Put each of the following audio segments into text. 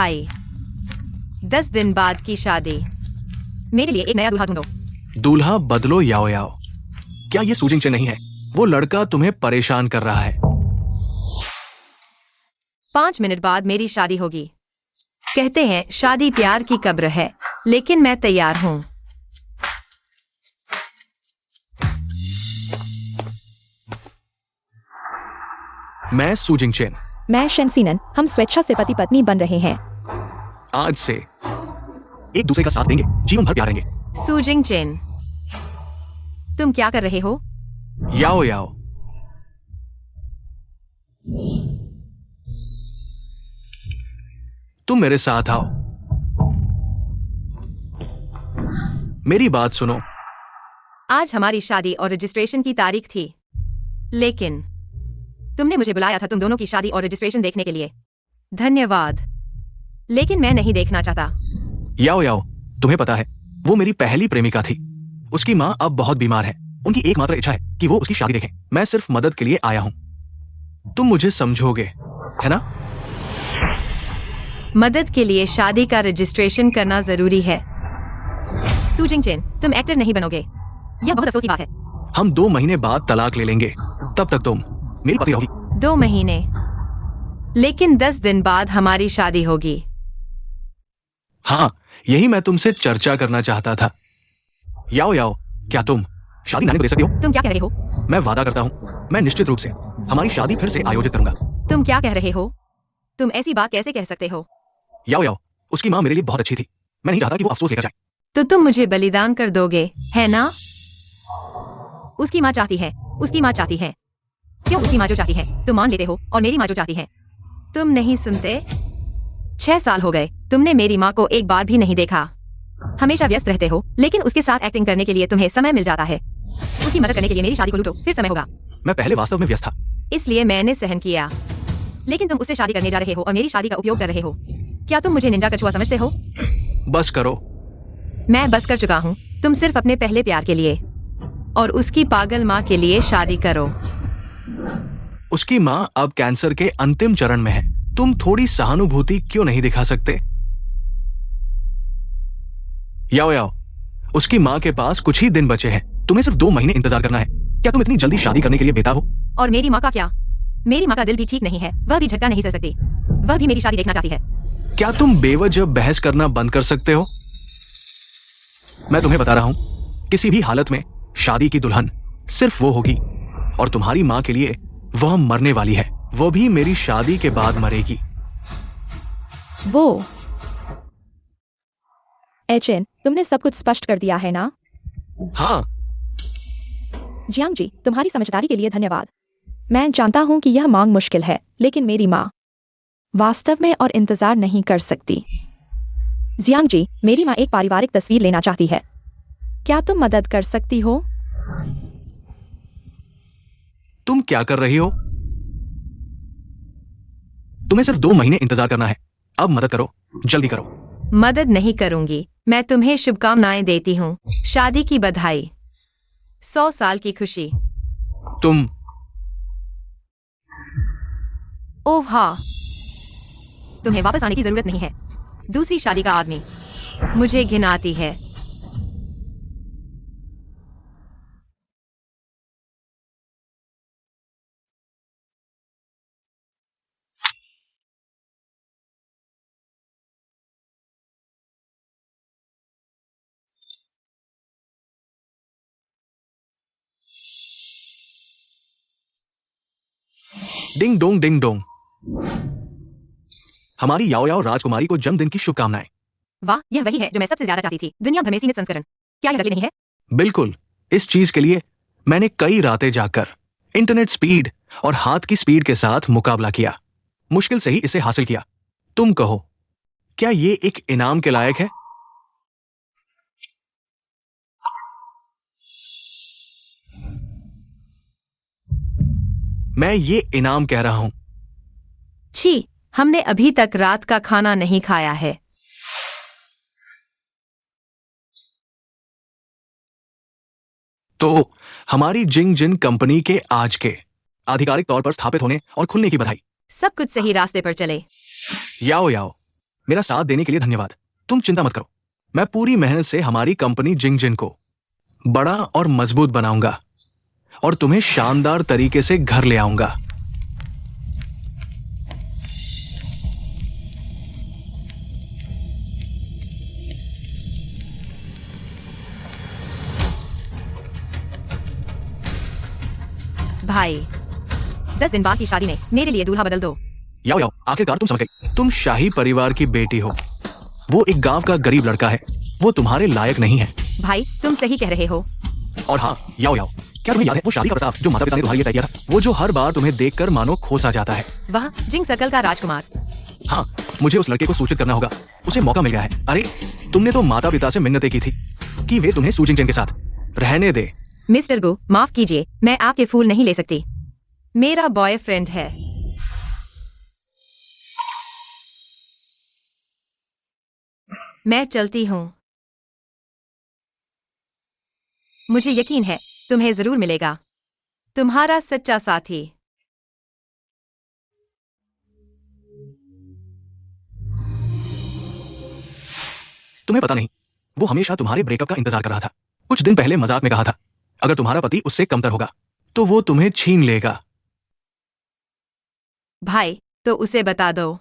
बधाई। 10 दिन बाद की शादी। मेरे लिए एक नया दूल्हा ढूंढो। दूल्हा बदलो याओ याओ। क्या ये सूजिंग चेन नहीं है? वो लड़का तुम्हें परेशान कर रहा है। 5 मिनट बाद मेरी शादी होगी। कहते हैं शादी प्यार की कब्र है, लेकिन मैं तैयार हूं। मैं सूजिंग चेन। मैं शेनसीनन। हम स्वेच्छा से पति पत्नी बन रहे हैं। आज से एक दूसरे का साथ देंगे, जीवन भर प्यार रहेंगे। सूजिंग चेन, तुम क्या कर रहे हो? याओ याओ। तुम मेरे साथ आओ। मेरी बात सुनो। आज हमारी शादी और रजिस्ट्रेशन की तारीख थी, लेकिन तुमने मुझे बुलाया था तुम दोनों की शादी और रजिस्ट्रेशन देखने के लिए। धन्यवाद, लेकिन मैं नहीं देखना चाहता। याओ याओ, तुम्हें पता है वो मेरी पहली प्रेमिका थी। उसकी माँ अब बहुत बीमार है। उनकी एकमात्र इच्छा है कि वो उसकी शादी देखें। मैं सिर्फ मदद के लिए आया हूं। तुम मुझे समझोगे, है ना? मदद के लिए शादी का रजिस्ट्रेशन करना जरूरी है। सूजिंग चेन, तुम एक्टर नहीं बनोगे। यह बहुत अफसोस की बात है। हम 2 महीने बाद तलाक ले लेंगे। तब तक तुम मेरी पत्नी रहोगी। 2 महीने, लेकिन 10 दिन बाद हमारी शादी होगी। हाँ, यही मैं तुमसे चर्चा करना चाहता था। याओ याओ, क्या तुम शादी नानी को दे सकती हो? तुम क्या कह रहे हो? मैं वादा करता हूँ, मैं निश्चित रूप से हमारी शादी फिर से आयोजित करूंगा। तुम क्या कह रहे हो? तुम ऐसी बात कैसे कह सकते हो? याओ याओ, उसकी माँ मेरे लिए बहुत अच्छी थी। मैं नहीं चाहता कि वो अफसोस लेकर जाए। तो तुम मुझे बलिदान कर दोगे, है ना? उसकी माँ चाहती है, उसकी माँ चाहती है। क्यों उसकी माँ जो चाहती है तुम मान लेते हो, और मेरी माँ जो चाहती है तुम नहीं सुनते? 6 साल हो गए, तुमने मेरी माँ को एक बार भी नहीं देखा। हमेशा व्यस्त रहते हो, लेकिन उसके साथ एक्टिंग करने के लिए तुम्हें समय मिल जाता है। उसकी मदद करने के लिए मेरी शादी को लूटो, फिर समय होगा। मैं पहले वास्तव में व्यस्त था। इसलिए मैंने सहन किया, लेकिन तुम उससे शादी करने जा रहे हो और मेरी शादी का उपयोग कर रहे हो। क्या तुम मुझे निंदा कछुआ समझते हो? बस करो। मैं बस कर चुका हूँ। तुम सिर्फ अपने पहले प्यार के लिए और उसकी पागल माँ के लिए शादी करो। उसकी माँ अब कैंसर के अंतिम चरण में है। तुम थोड़ी सहानुभूति क्यों नहीं दिखा सकते? याओ याओ, उसकी माँ के पास कुछ ही दिन बचे हैं। तुम्हें सिर्फ 2 महीने इंतजार करना है। क्या तुम इतनी जल्दी शादी करने के लिए बेताब हो? और मेरी माँ का क्या? मेरी माँ का दिल भी ठीक नहीं है, वह भी झटका नहीं सह सकती। वह भी मेरी शादी देखना चाहती है। क्या तुम बेवजह बहस करना बंद कर सकते हो? मैं तुम्हें बता रहा हूं, किसी भी हालत में शादी की दुल्हन सिर्फ वो होगी, और तुम्हारी माँ के लिए वह मरने वाली है। वो भी मेरी शादी के बाद मरेगी। वो एचेन, तुमने सब कुछ स्पष्ट कर दिया है ना? हाँ। जियांग जी, तुम्हारी समझदारी के लिए धन्यवाद। मैं जानता हूं कि यह मांग मुश्किल है, लेकिन मेरी माँ वास्तव में और इंतजार नहीं कर सकती। जियांग जी, मेरी माँ एक पारिवारिक तस्वीर लेना चाहती है। क्या तुम मदद कर सकती हो? तुम क्या कर रही हो? तुम्हें सिर्फ 2 महीने इंतजार करना है। अब मदद करो, जल्दी करो। मदद नहीं करूंगी। मैं तुम्हें शुभकामनाएं देती हूँ। शादी की बधाई। 100 साल की खुशी। तुम ओह हाँ, तुम्हें वापस आने की जरूरत नहीं है। दूसरी शादी का आदमी मुझे घिन आती है। Ding dong ding dong. हमारी याओ याओ राजकुमारी को जन्मदिन की शुभकामनाएं। वाह, यह वही है जो मैं सबसे ज्यादा चाहती थी। दुनिया भर में सीमित संस्करण। क्या यह नकली नहीं है? बिल्कुल। इस चीज के लिए मैंने कई रातें जाकर इंटरनेट स्पीड और हाथ की स्पीड के साथ मुकाबला किया। मुश्किल से ही इसे हासिल किया। तुम कहो, क्या ये एक इनाम के लायक है? मैं ये इनाम कह रहा हूं। छी, हमने अभी तक रात का खाना नहीं खाया है। तो हमारी जिंग जिन कंपनी के आज के आधिकारिक तौर पर स्थापित होने और खुलने की बधाई। सब कुछ सही रास्ते पर चले। याओ याओ, मेरा साथ देने के लिए धन्यवाद। तुम चिंता मत करो, मैं पूरी मेहनत से हमारी कंपनी जिंगजिन को बड़ा और मजबूत बनाऊंगा और तुम्हें शानदार तरीके से घर ले आऊंगा। भाई 10 दिन बाद की शादी में मेरे लिए दूल्हा बदल दो। याओ याओ, आखिरकार तुम समझ गई। तुम शाही परिवार की बेटी हो, वो एक गांव का गरीब लड़का है, वो तुम्हारे लायक नहीं है। भाई तुम सही कह रहे हो। और हाँ याओ याओ, क्या तुम्हें याद है वो शादी का प्रस्ताव जो माता पिता ने तुम्हारे लिए तय किया था, वो जो हर बार तुम्हें देखकर मानो खोसा जाता है। वह जिंग सर्कल का राजकुमार। हाँ, मुझे उस लड़के को सूचित करना होगा, उसे मौका मिल गया है। अरे तुमने तो माता पिता से मिन्नतें की थी कि वे तुम्हें सूजिंग के साथ रहने दे। मिस्टर गो, माफ कीजिए, मैं आपके फूल नहीं ले सकती। मेरा बॉयफ्रेंड है। मैं चलती हूँ। मुझे यकीन है तुम्हें जरूर मिलेगा तुम्हारा सच्चा साथी। तुम्हें पता नहीं, वो हमेशा तुम्हारे ब्रेकअप का इंतजार कर रहा था। कुछ दिन पहले मजाक में कहा था, अगर तुम्हारा पति उससे कमतर होगा तो वो तुम्हें छीन लेगा। भाई तो उसे बता दो,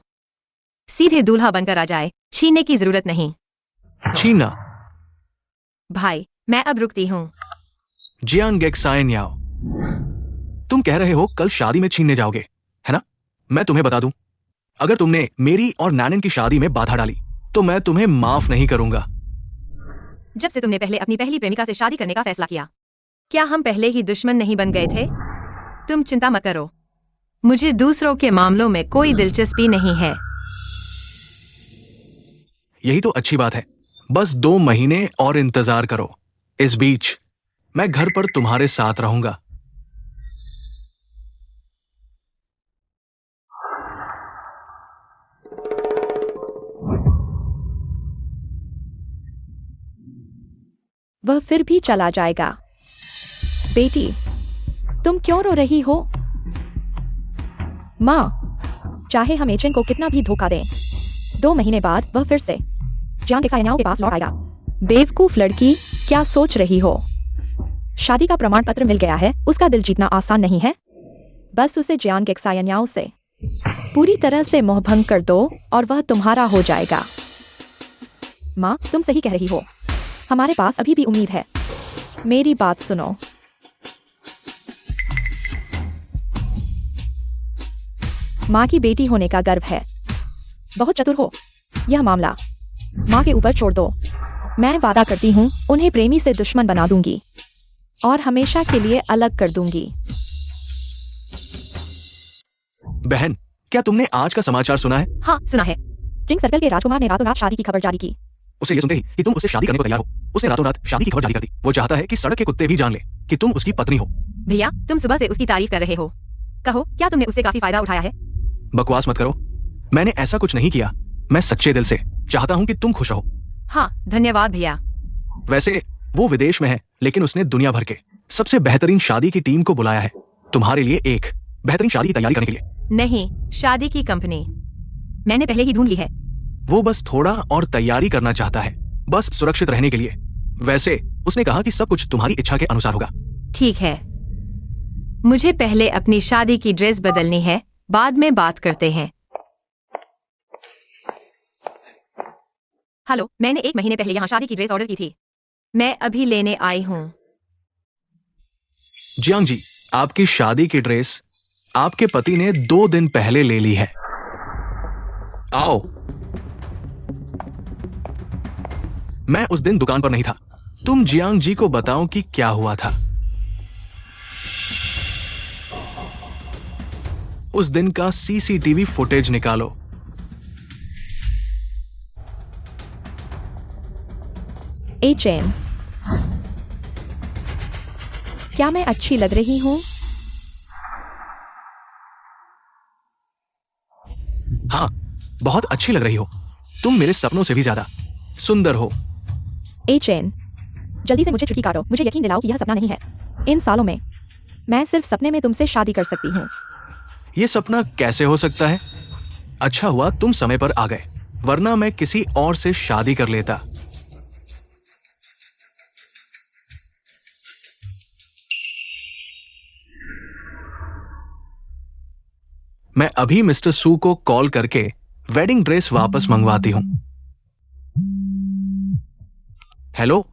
सीधे दूल्हा बनकर आ जाए, छीनने की जरूरत नहीं। छीनना? भाई मैं अब रुकती हूँ। जियांग गेक्साइन याओ, तुम कह रहे हो कल शादी में छीनने जाओगे, है ना? मैं तुम्हें बता दूं, अगर तुमने मेरी और नैनन की शादी में बाधा डाली तो मैं तुम्हें माफ नहीं करूंगा। जब से तुमने पहले अपनी पहली प्रेमिका से शादी करने का फैसला किया, क्या हम पहले ही दुश्मन नहीं बन गए थे? तुम चिंता मत करो, मुझे दूसरों के मामलों में कोई दिलचस्पी नहीं है। यही तो अच्छी बात है, बस 2 महीने और इंतजार करो। इस बीच मैं घर पर तुम्हारे साथ रहूंगा। वह फिर भी चला जाएगा। बेटी, तुम क्यों रो रही हो? माँ, चाहे हम एचेन को कितना भी धोखा दें, 2 महीने बाद वह फिर से जियांग गेक्साइन के पास लौट आएगा। बेवकूफ लड़की, क्या सोच रही हो? शादी का प्रमाण पत्र मिल गया है, उसका दिल जीतना आसान नहीं है। बस उसे जियांग गेक्साइन से पूरी तरह से मोहभंग कर दो और वह तुम्हारा हो जाएगा। माँ, तुम सही कह रही हो, हमारे पास अभी भी उम्मीद है। मेरी बात सुनो। माँ की बेटी होने का गर्व है, बहुत चतुर हो। यह मामला माँ के ऊपर छोड़ दो। मैं वादा करती हूँ उन्हें प्रेमी से दुश्मन बना दूंगी और हमेशा के लिए अलग कर दूंगी। बहन, क्या तुमने आज का समाचार सुना है? हाँ सुना है। जिंग सर्कल के राजकुमार ने रातों रात शादी की खबर जारी की। उसे ये सुनते ही कि तुम उससे शादी करने को तैयार हो, उसने रातों रात शादी की खबर जारी कर दी। वो चाहता है कि सड़क के कुत्ते भी जान ले कि तुम उसकी पत्नी हो। भैया तुम सुबह से उसकी तारीफ कर रहे हो, कहो क्या तुमने उससे काफी फायदा उठाया है? बकवास मत करो, मैंने ऐसा कुछ नहीं किया। मैं सच्चे दिल से चाहता हूँ कि तुम खुश रहो। हाँ धन्यवाद भैया। वैसे वो विदेश में है, लेकिन उसने दुनिया भर के सबसे बेहतरीन शादी की टीम को बुलाया है तुम्हारे लिए एक बेहतरीन शादी की तैयारी करने के लिए। नहीं, शादी की कंपनी मैंने पहले ही ढूंढ ली है। वो बस थोड़ा और तैयारी करना चाहता है, बस सुरक्षित रहने के लिए। वैसे उसने कहा कि सब कुछ तुम्हारी इच्छा के अनुसार होगा। ठीक है, मुझे पहले अपनी शादी की ड्रेस बदलनी है, बाद में बात करते हैं। हेलो, मैंने 1 महीने पहले यहाँ शादी की ड्रेस ऑर्डर की थी, मैं अभी लेने आई हूँ। जियांग जी, आपकी शादी की ड्रेस आपके पति ने 2 दिन पहले ले ली है। आओ। मैं उस दिन दुकान पर नहीं था। तुम जियांग जी को बताओ कि क्या हुआ था। उस दिन का सीसीटीवी फुटेज निकालो। एचएन, क्या मैं अच्छी लग रही हूँ? हाँ, बहुत अच्छी लग रही हो। तुम मेरे सपनों से भी ज्यादा सुंदर हो। एचएन, जल्दी से मुझे छुट्टी काटो। मुझे यकीन दिलाओ कि यह सपना नहीं है। इन सालों में मैं सिर्फ सपने में तुमसे शादी कर सकती हूँ। यह सपना कैसे हो सकता है? अच्छा हुआ तुम समय पर आ गए। वरना मैं किसी और से शादी कर लेता। मैं अभी मिस्टर सू को कॉल करके वेडिंग ड्रेस वापस मंगवाती हूं। हेलो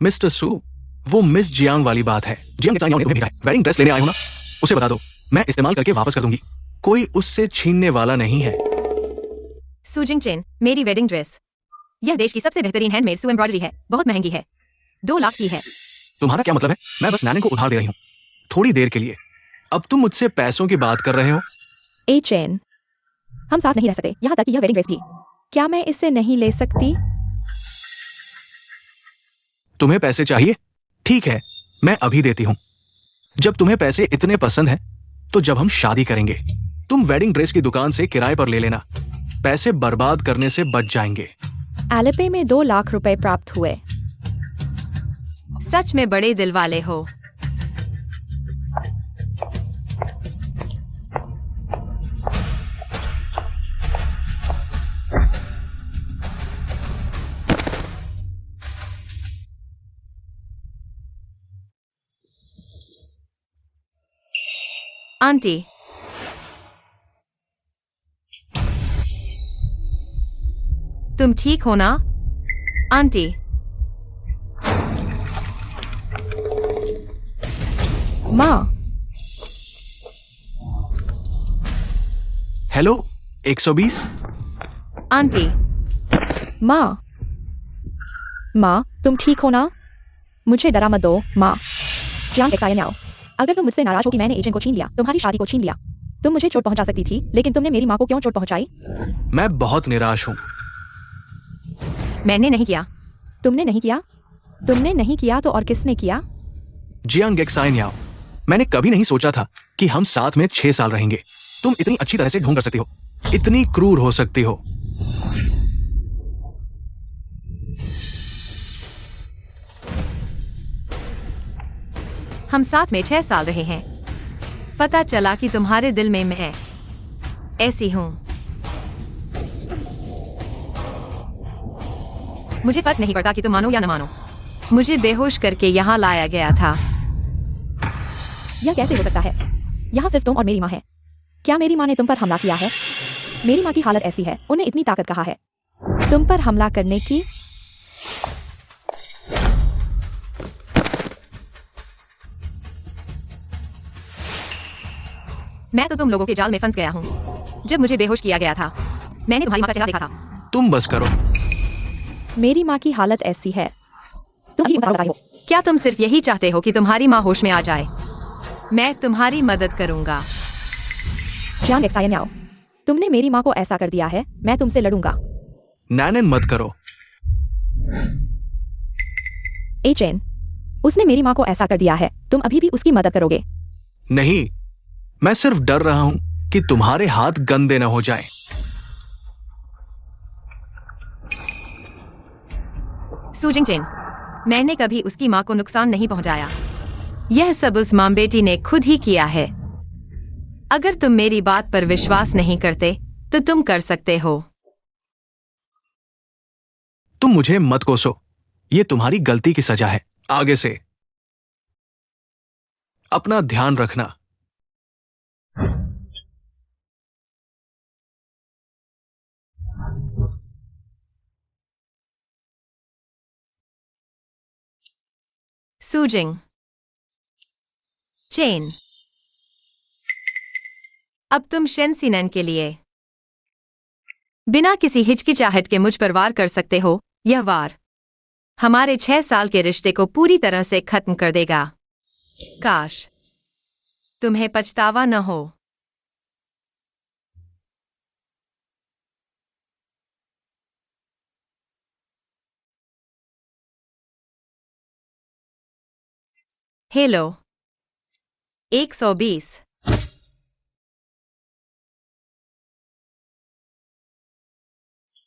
मिस्टर सू, वो मिस जियांग वाली बात है। जियांग ने तुम्हें भेजा है। वेडिंग ड्रेस लेने आए हो ना, उसे बता दो, मैं इस्तेमाल करके वापस कर दूंगी। कोई उससे छीनने वाला नहीं है। सूजिंग चेन, मेरी वेडिंग ड्रेस। यह देश की सबसे बेहतरीन हैंडमेड सू एम्ब्रॉयडरी है। बहुत महंगी है, 2 लाख की है। तुम्हारा क्या मतलब है? मैं बस नैनन को उधार दे रही हूँ, थोड़ी देर के लिए। अब तुम मुझसे पैसों की बात कर रहे हो? ए चेन, हम साथ नहीं रह सकते, यहाँ तक कि यह वेडिंग ड्रेस भी। क्या मैं इसे नहीं ले सकती? तुम्हें पैसे चाहिए? ठीक है, मैं अभी देती हूँ। जब तुम्हें पैसे इतने पसंद हैं, तो जब हम शादी करेंगे, तुम वेडिंग ड्रेस की दुकान से किराए पर ले लेना। पैसे बर्बाद करने से बच जाएंगे। एलिपे में 2 लाख रुपए प्राप्त हुए। सच में बड़े दिल वाले हो। आंटी, तुम ठीक हो ना? आंटी, माँ, हेलो 120। आंटी, माँ, माँ, तुम ठीक हो ना? मुझे डरा मत दो, माँ। जियांग एक्सायन्याओ, अगर तुम मुझसे नाराज हो कि मैंने एजेंट को छीन लिया, तुम्हारी शादी को छीन लिया, तुम मुझे चोट पहुंचा सकती थी, लेकिन तुमने मेरी माँ को क्यों चोट पहुंचाई? मैं बहुत निराश हूं। मैंने नहीं किया। तुमने नहीं किया? तुमने नहीं किया तो और किसने किया? जियांग एक्सायन्याओ, मैंने कभी नहीं सोचा था कि हम साथ में 6 साल रहेंगे। तुम इतनी अच्छी तरह से ढोंग कर सकती हो, इतनी क्रूर हो सकती हो। हम साथ में 6 साल रहे हैं। पता चला कि तुम्हारे दिल में मैं ऐसी हूं। मुझे फर्क नहीं पड़ता कि तुम मानो या न मानो। मुझे बेहोश करके यहाँ लाया गया था। यह कैसे हो सकता है? यहाँ सिर्फ तुम और मेरी माँ है। क्या मेरी माँ ने तुम पर हमला किया है? मेरी माँ की हालत ऐसी है, उन्हें इतनी ताकत कहाँ है तुम पर हमला करने की? मैं तो तुम लोगों के जाल में फंस गया हूँ। जब मुझे बेहोश किया गया था, मैंने तुम्हारी माँ का चेहरा देखा था। तुम बस करो। मेरी माँ की हालत ऐसी है, तुम ही बता रही हो। क्या तुम सिर्फ यही चाहते हो कि तुम्हारी माँ होश में आ जाए? मैं तुम्हारी मदद करूंगा। जियांग एक्सायन्याओ, तुमने मेरी माँ को ऐसा कर दिया है, मैं तुमसे लड़ूंगा। नैनन मत करो। ए चेन, उसने मेरी माँ को ऐसा कर दिया है, तुम अभी भी उसकी मदद करोगे? नहीं, मैं सिर्फ डर रहा हूं कि तुम्हारे हाथ गंदे न हो जाएं। सूजिंग चेन, मैंने कभी उसकी माँ को नुकसान नहीं पहुंचाया। यह सब उस मां बेटी ने खुद ही किया है। अगर तुम मेरी बात पर विश्वास नहीं करते, तो तुम कर सकते हो। तुम मुझे मत कोसो, ये तुम्हारी गलती की सजा है। आगे से अपना ध्यान रखना। सूजिंग चेन, अब तुम शेंसिनन के लिए बिना किसी हिचकिचाहट के मुझ पर वार कर सकते हो। यह वार हमारे 6 साल के रिश्ते को पूरी तरह से खत्म कर देगा। काश तुम्हें पछतावा न हो। हेलो 120।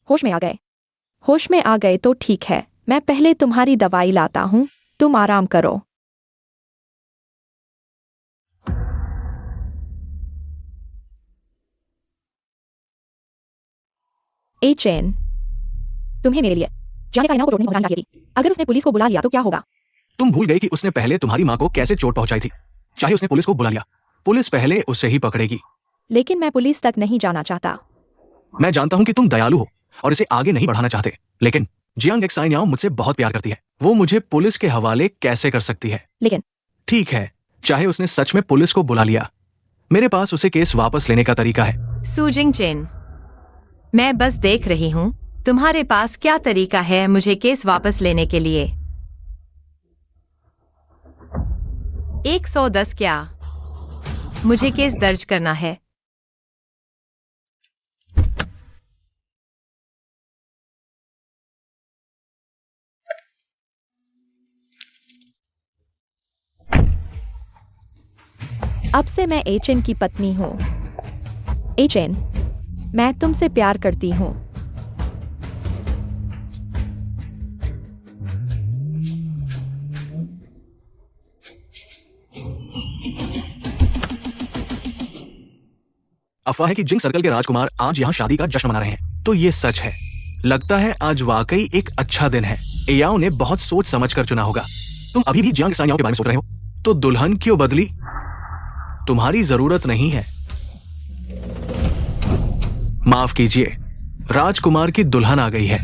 होश में आ गए? होश में आ गए तो ठीक है, मैं पहले तुम्हारी दवाई लाता हूँ, तुम आराम करो। ए चैन, तुम्हें मेरे लिए जाने साइना को तोड़ने होना चाहिए थी। अगर उसने पुलिस को बुला लिया तो क्या होगा? तुम भूल गई कि उसने पहले तुम्हारी माँ को कैसे चोट पहुंचाई थी। चाहे उसने पुलिस को बुला लिया, पुलिस पहले उसे ही पकड़ेगी। लेकिन मैं पुलिस तक नहीं जाना चाहता। मैं जानता हूं कि तुम दयालु हो और इसे आगे नहीं बढ़ाना चाहते, लेकिन जियांग एक्साइन याओ मुझसे बहुत प्यार करती है। वो मुझे पुलिस के हवाले कैसे कर सकती है? लेकिन ठीक है, चाहे उसने सच में पुलिस को बुला लिया, मेरे पास उसे केस वापस लेने का तरीका है। सूजिंग चेन, मैं बस देख रही हूँ तुम्हारे पास क्या तरीका है मुझे केस वापस लेने के लिए। 110 क्या? मुझे केस दर्ज करना है। अब से मैं एचएन की पत्नी हूँ। एचएन, मैं तुमसे प्यार करती हूँ। अफवाह है कि जिंग सर्कल के राजकुमार आज यहाँ शादी का जश्न मना रहे हैं, तो ये सच है। लगता है आज वाकई एक अच्छा दिन है। एयाओ ने बहुत सोच समझ कर चुना होगा। तुम अभी भी जियांग एक्साइन याओ के बारे में सोच रहे हो, तो दुल्हन क्यों बदली? तुम्हारी जरूरत नहीं है। माफ कीजिए, राजकुमार की दुल्हन आ गई है।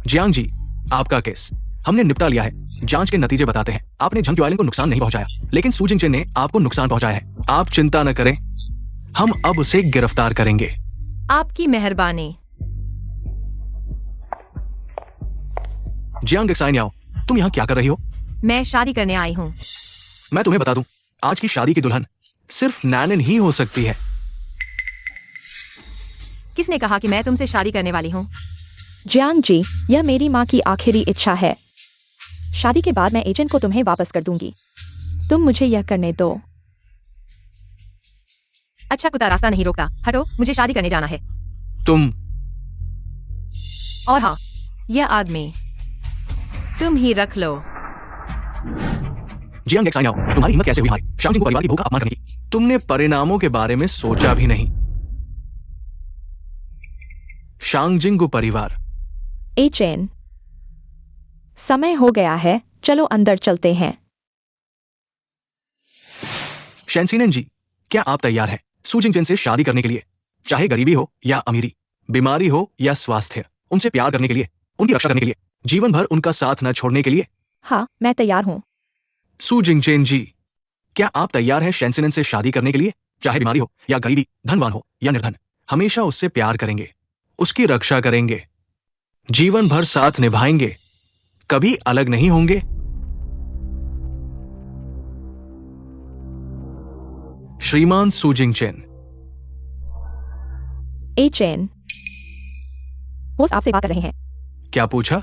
जियांग जी, आपका केस हमने निपटा लिया है। जांच के नतीजे बताते हैं आपने झंग क्यूआइलिन को नुकसान नहीं पहुंचाया, लेकिन सूजिंग चेन ने आपको नुकसान पहुंचाया है। आप चिंता न करें, हम अब उसे गिरफ्तार करेंगे। आपकी मेहरबानी। जियांग एक्साइन याओ, तुम यहाँ क्या कर रही हो? मैं शादी करने आई हूँ। मैं तुम्हें बता दूं, आज की शादी की दुल्हन सिर्फ नैनन ही हो सकती है। किसने कहा कि मैं तुमसे शादी करने वाली हूँ? जियांग जी, यह मेरी माँ की आखिरी इच्छा है। शादी के बाद मैं एजेंट को तुम्हें वापस कर दूंगी। तुम मुझे यह करने दो। अच्छा कुत्ता रास्ता नहीं रोकता। हटो, मुझे शादी करने जाना है। तुम और हाँ, यह आदमी तुम ही रख लो। जियांग एक्साइन याओ, तुम्हारी हिम्मत कैसे हुई हमारी शांगजिंग को परिवार की बहू का अपमान करने की? तुमने परिणामों के बारे में सोचा भी नहीं। शांगजिंग परिवार। एचएन, समय हो गया है, चलो अंदर चलते हैं। शैनसिनन जी, क्या आप तैयार हैं सूजिंग चेन से शादी करने के लिए? चाहे गरीबी हो या अमीरी, बीमारी हो या स्वास्थ्य, उनसे प्यार करने के लिए, उनकी रक्षा करने के लिए, जीवन भर उनका साथ न छोड़ने के लिए। हाँ, मैं तैयार हूँ। सूजिंग चेन जी, क्या आप तैयार हैं शैनसिनन से शादी करने के लिए? चाहे बीमारी हो या गरीबी, धनवान हो या निर्धन, हमेशा उससे प्यार करेंगे, उसकी रक्षा करेंगे, जीवन भर साथ निभाएंगे, कभी अलग नहीं होंगे। श्रीमान सूजिंग चेन। एचएन, वो आपसे बात कर रहे हैं। क्या पूछा?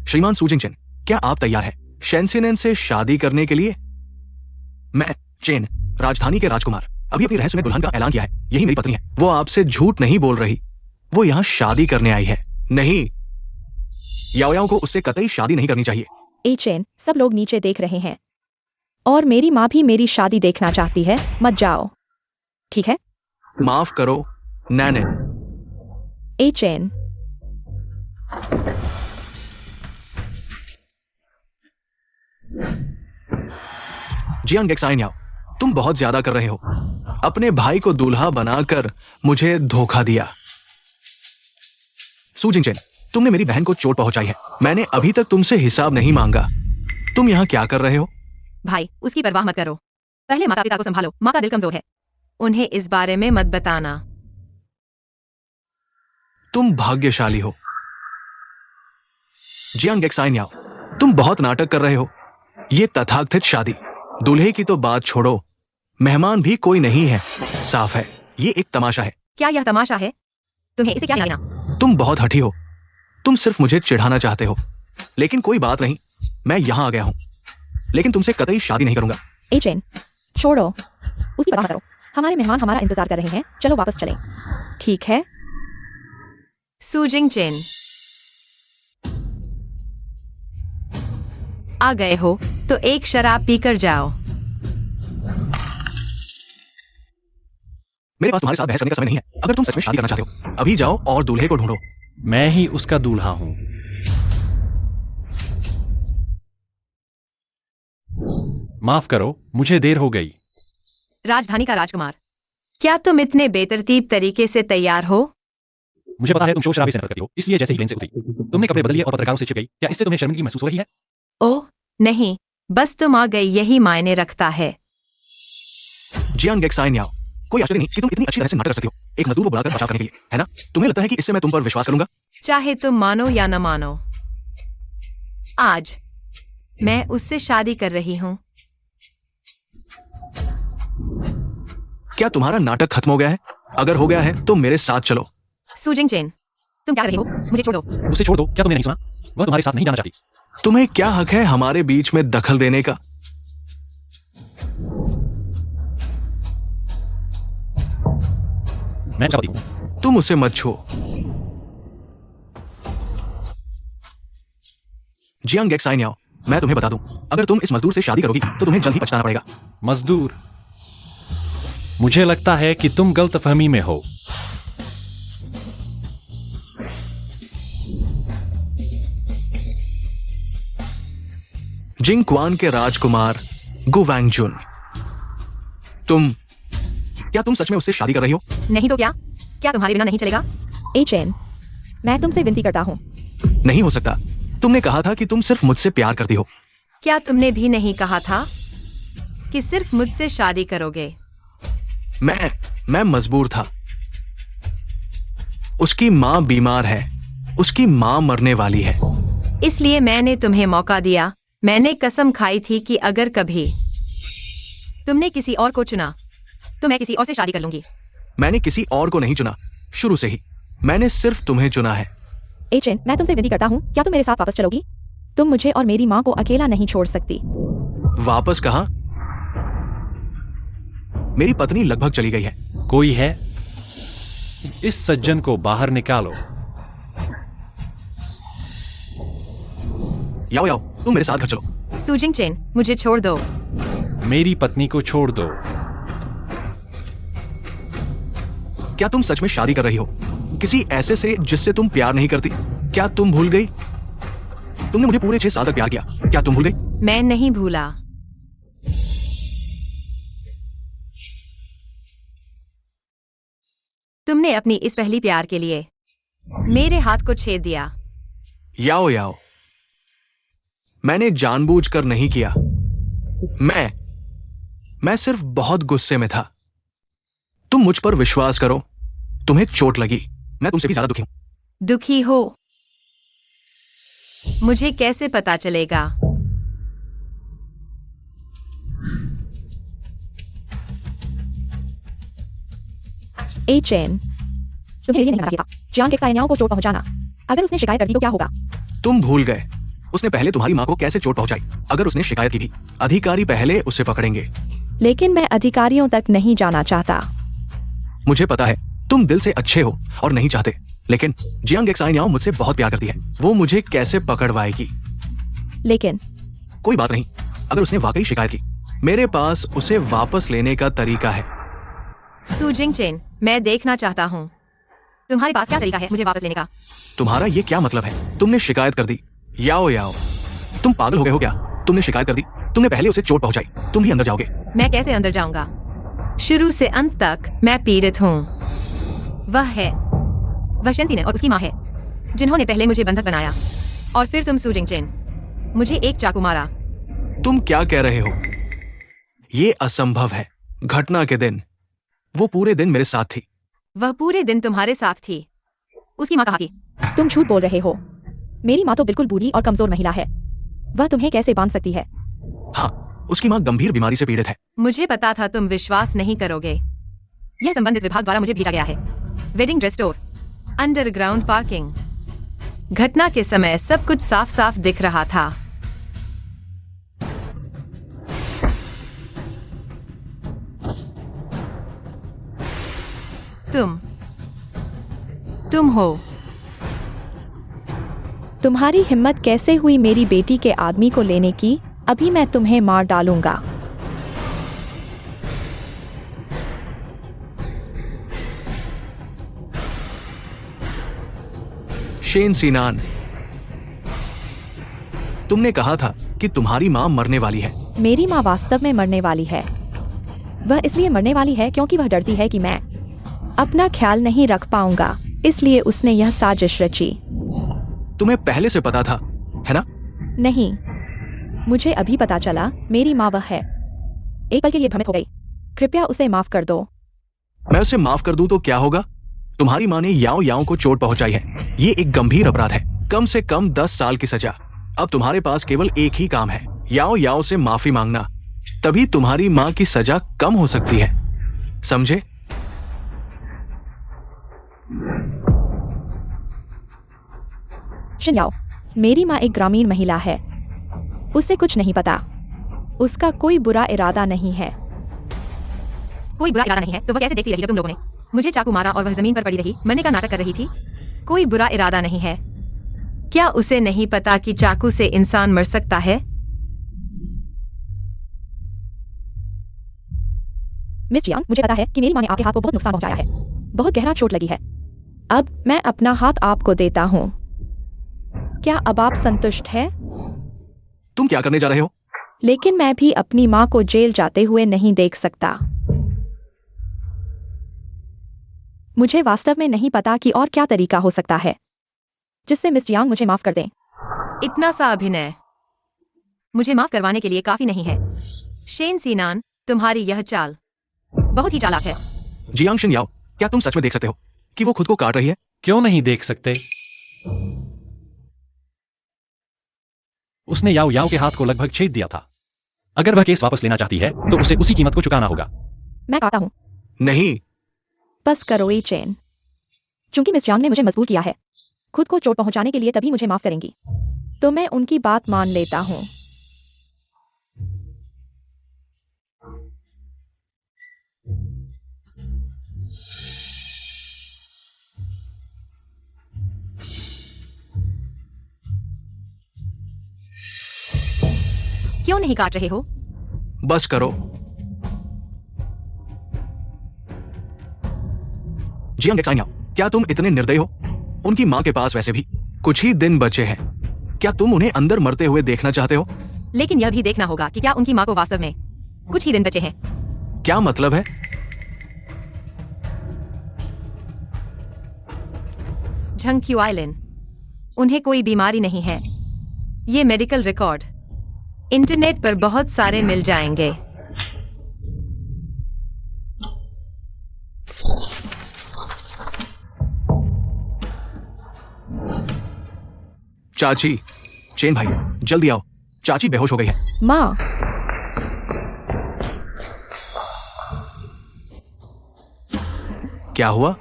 श्रीमान सूजिंग चेन, क्या आप तैयार हैं शैनसिनन से शादी करने के लिए? मैं चेन, राजधानी के राजकुमार, अभी अपनी रहस्यमय दुल्हन का ऐलान किया है। यही मेरी पत्नी है। वो आपसे झूठ नहीं बोल रही, वो यहां शादी करने आई है। नहीं, याओ याओ को उससे कतई शादी नहीं करनी चाहिए। एचएन, सब लोग नीचे देख रहे हैं और मेरी माँ भी मेरी शादी देखना चाहती है। मत जाओ, ठीक है? माफ करो नैनन। एचएन, जियांग एक्साइन याओ, तुम बहुत ज्यादा कर रहे हो। अपने भाई को दूल्हा बनाकर मुझे धोखा दिया। सूजिंग चेन, तुमने मेरी बहन को चोट पहुंचाई है। मैंने अभी तक तुमसे हिसाब नहीं मांगा। तुम यहाँ क्या कर रहे हो? भाई, उसकी परवाह मत करो। पहले माता पिता को संभालो। माँ का दिल कमजोर है, उन्हें इस बारे में मत बताना। तुम भाग्यशाली हो। जियांग एक्साइन याओ, तुम बहुत नाटक कर रहे हो। ये तथाकथित शादी, दूल्हे की तो बात छोड़ो, मेहमान भी कोई नहीं है। साफ है, ये एक तमाशा है। क्या यह तमाशा है? तुम्हें इसे क्या लेना? तुम बहुत हठी हो। तुम सिर्फ मुझे चिढ़ाना चाहते हो। लेकिन कोई बात नहीं, मैं यहां आ गया हूं, लेकिन तुमसे कतई शादी नहीं करूंगा। एचएन, छोड़ो, उसकी परवाह करो। हमारे मेहमान हमारा इंतजार कर रहे हैं, चलो वापस चलें। ठीक है? सूजिंग चेन, आ गए हो तो एक शराब पीकर जाओ। मेरे पास तुम्हारे साथ बहस करने का समय नहीं है। अगर तुम सच में शादी करना चाहते हो, अभी जाओ और दूल्हे को ढूंढो। मैं ही उसका दूल्हा हूं। माफ करो, मुझे देर हो गई। राजधानी का राजकुमार, क्या तुम इतने बेतरतीब तरीके से तैयार हो? मुझे पता है तुम शोर शराबे से नफरत करती हो, इसलिए जैसे ही प्लेन से उतरी तुमने कपड़े बदल लिए और पत्रकारों से छिप गई। क्या इससे तुम्हें शर्मिंदगी महसूस हो रही है? ओह नहीं, बस तुम आ गई यही मायने रखता है। जियांग गेक्साइन याओ, कोई आश्चर्य नहीं कि तुम इतनी अच्छी तरह से नाटक कर सकती हो, एक मजदूर को बुलाकर बचाव करने के लिए, है ना? तुम्हें लगता है कि इससे मैं तुम पर विश्वास करूंगा? चाहे तुम मानो या न मानो, आज मैं उससे शादी कर रही हूँ। क्या तुम्हारा नाटक खत्म हो गया है? अगर हो गया है तो मेरे साथ चलो। सूजिंग चेन, तुम क्या कर रही हो? मुझे छोड़ दो। उसे छोड़ दो। क्या तुमने नहीं सुना? वह तुम्हारे साथ नहीं जाना चाहती। तुम्हें क्या हक है हमारे बीच में दखल देने का? मैं चाहती हूँ। तुम उसे मत छुओ। जियांग गेक्साइन याओ, मैं तुम्हें बता दूं, अगर तुम इस मजदूर से शादी करोगी तो तुम्हें जल्द ही पछताना पड़ेगा। मजदूर? मुझे लगता है कि तुम गलतफहमी में हो। जिंग क्वान के राजकुमार गु वैंगजुन, क्या तुम सच में उससे शादी कर रही हो? नहीं तो क्या? क्या तुम्हारे बिना नहीं चलेगा? ए चेन, मैं तुमसे विनती करता हूँ। नहीं हो सकता। तुमने कहा था कि तुम सिर्फ मुझसे प्यार करती हो। क्या तुमने भी नहीं कहा था कि सिर्फ मुझसे शादी करोगे? मैं मजबूर था। उसकी मां बीमार है, उसकी मां मरने वाली है। इसलिए मैंने तुम्हें मौका दिया। मैंने कसम खाई थी कि अगर कभी तुमने किसी और को चुना तो मैं किसी और से शादी कर लूंगी। मैंने किसी और को नहीं चुना, शुरू से ही मैंने सिर्फ तुम्हें चुना है। ए चेन, मैं तुमसे विनती करता हूँ, क्या तुम मेरे साथ वापस चलोगी? तुम मुझे और मेरी माँ को अकेला नहीं छोड़ सकती। वापस कहाँ? मेरी पत्नी लगभग चली गई है। कोई है? इस सज्जन को बाहर निकालो। याओ याओ, तुम मेरे साथ घर चलो। सूजिंग चेन, मुझे छोड़ दो। मेरी पत्नी को छोड़ दो। क्या तुम सच में शादी कर रही हो किसी ऐसे से जिससे तुम प्यार नहीं करती? क्या तुम भूल गई? तुमने मुझे पूरे 6 साल तक प्यार किया, क्या तुम भूल गई? मैं नहीं भूला। तुमने अपनी इस पहली प्यार के लिए मेरे हाथ को छेद दिया। याओ याओ, मैंने जानबूझकर नहीं किया। मैं सिर्फ बहुत गुस्से में था। तुम मुझ पर विश्वास करो, तुम्हें चोट लगी, मैं तुमसे भी ज्यादा दुखी हूं। दुखी हो? मुझे कैसे पता चलेगा? ए चेन, तुम्हें ये नहीं करना चाहिए था। जियांग गेक्साइन याओ को चोट पहुंचाना। अगर उसने शिकायत कर दी तो क्या होगा? तुम भूल गए उसने पहले तुम्हारी मां को कैसे चोट पहुंचाई। अगर उसने शिकायत की भी, अधिकारी पहले उसे पकड़ेंगे। लेकिन मैं अधिकारियों तक नहीं जाना चाहता। मुझे पता है तुम दिल से अच्छे हो और नहीं चाहते, लेकिन जियांग गेक्साइन याओ मुझसे बहुत प्यार करती है। वो मुझे कैसे पकड़वाएगी? लेकिन कोई बात नहीं, अगर उसने वाकई शिकायत की, मेरे पास उसे वापस लेने का तरीका है। सूजिंग चेन, मैं देखना चाहता हूँ तुम्हारे पास क्या तरीका है मुझे वापस लेने का। तुम्हारा ये क्या मतलब है? तुमने शिकायत कर दी। याओ याओ, तुम पागल हो गए हो क्या? तुमने शिकायत कर दी, तुमने पहले उसे चोट पहुंचाई, तुम भी अंदर जाओगे। मैं कैसे अंदर जाऊंगा? शुरू से अंत तक मैं पीड़ित हूँ। वह शेंसीन और उसकी माँ है जिन्होंने पहले मुझे बंधक बनाया, और फिर तुम सूजिंग चेन, मुझे एक चाकू मारा। तुम क्या कह रहे हो? ये असंभव है। घटना के दिन वो पूरे दिन मेरे साथ थी। वह पूरे दिन तुम्हारे साथ थी? उसकी माँ कहाँ थी? तुम झूठ बोल रहे हो। मेरी माँ तो बिल्कुल बूढ़ी और कमजोर महिला है। वह तुम्हें कैसे बांध सकती है? हाँ, उसकी माँ गंभीर बीमारी से पीड़ित है। मुझे पता था तुम विश्वास नहीं करोगे। यह संबंधित विभाग द्वारा मुझे भेजा गया है। Wedding dress store, underground parking. घटना के समय सब कुछ साफ साफ दिख रहा था। तुम हो। तुम्हारी हिम्मत कैसे हुई मेरी बेटी के आदमी को लेने की? अभी मैं तुम्हें मार डालूंगा। शेन सीनान, तुमने कहा था कि तुम्हारी मां मरने वाली है। मेरी माँ वास्तव में मरने वाली है। वह इसलिए मरने वाली है क्योंकि वह डरती है कि मैं अपना ख्याल नहीं रख पाऊंगा, इसलिए उसने यह साजिश रची। तुम्हें पहले से पता था, है ना? नहीं, मुझे अभी पता चला। मेरी माँ वह है। एक पल के लिए भ्रमित हो गई। कृपया उसे माफ कर दो। मैं उसे माफ कर दूं तो क्या होगा? तुम्हारी मां ने याओ याओ को चोट पहुंचाई है। ये एक गंभीर अपराध है, कम से कम 10 साल की सजा। अब तुम्हारे पास केवल एक ही काम है, याओ याओ से माफी मांगना। तभी तुम्हारी मां की सजा कम हो सकती है, समझे? शिनयाओ, मेरी माँ एक ग्रामीण महिला है। उसे कुछ नहीं पता। उसका कोई बुरा इरादा नहीं है। कोई बुरा इरादा नहीं है तो वह कैसे देखती रही जब तुम लोगों ने मुझे चाकू मारा और वह जमीन पर पड़ी रही, मरने का नाटक कर रही थी? कोई बुरा इरादा नहीं है। क्या उसे नहीं पता कि चाकू से इंसान मर सकता है? मिस जियांग, मुझे पता है कि मेरी माँ ने आपके हाथ को बहुत नुकसान पहुंचाया है। बहुत गहरा चोट लगी है। अब मैं अपना हाथ आपको देता हूँ। क्या अब आप संतुष्ट हैं? तुम क्या करने जा रहे हो? लेकिन मैं भी अपनी माँ को जेल जाते हुए नहीं देख सकता। मुझे वास्तव में नहीं पता कि और क्या तरीका हो सकता है जिससे मिस जियांग मुझे माफ कर दें। इतना सा अभिनय मुझे माफ करवाने के लिए काफी नहीं है। शेन सीनान, तुम्हारी यह चाल बहुत ही चालाक है। जियांग शिनयाओ, क्या तुम सच में देख सकते हो कि वो खुद को काट रही है? क्यों नहीं देख सकते? उसने याओ याओ के हाथ को लगभग छेद दिया था। अगर वह केस वापस लेना चाहती है तो उसे उसी कीमत को चुकाना होगा। मैं काटा हूँ। नहीं। बस करो ये चैन। चूंकि मिस जियांग ने मुझे मजबूर किया है खुद को चोट पहुंचाने के लिए, तभी मुझे माफ करेंगी, तो मैं उनकी बात मान लेता हूँ। क्यों नहीं काट रहे हो? बस करो। जियांग एक्साइन्याओ, क्या तुम इतने निर्दयी हो? उनकी मां के पास वैसे भी कुछ ही दिन बचे हैं। क्या तुम उन्हें अंदर मरते हुए देखना चाहते हो? लेकिन यह भी देखना होगा कि क्या उनकी माँ को वास्तव में कुछ ही दिन बचे हैं। क्या मतलब है? झंग क्यूआइलिन, उन्हें कोई बीमारी नहीं है। ये मेडिकल रिकॉर्ड इंटरनेट पर बहुत सारे मिल जाएंगे। चाची, चेन भाई, जल्दी आओ। चाची बेहोश हो गई है। माँ, क्या हुआ?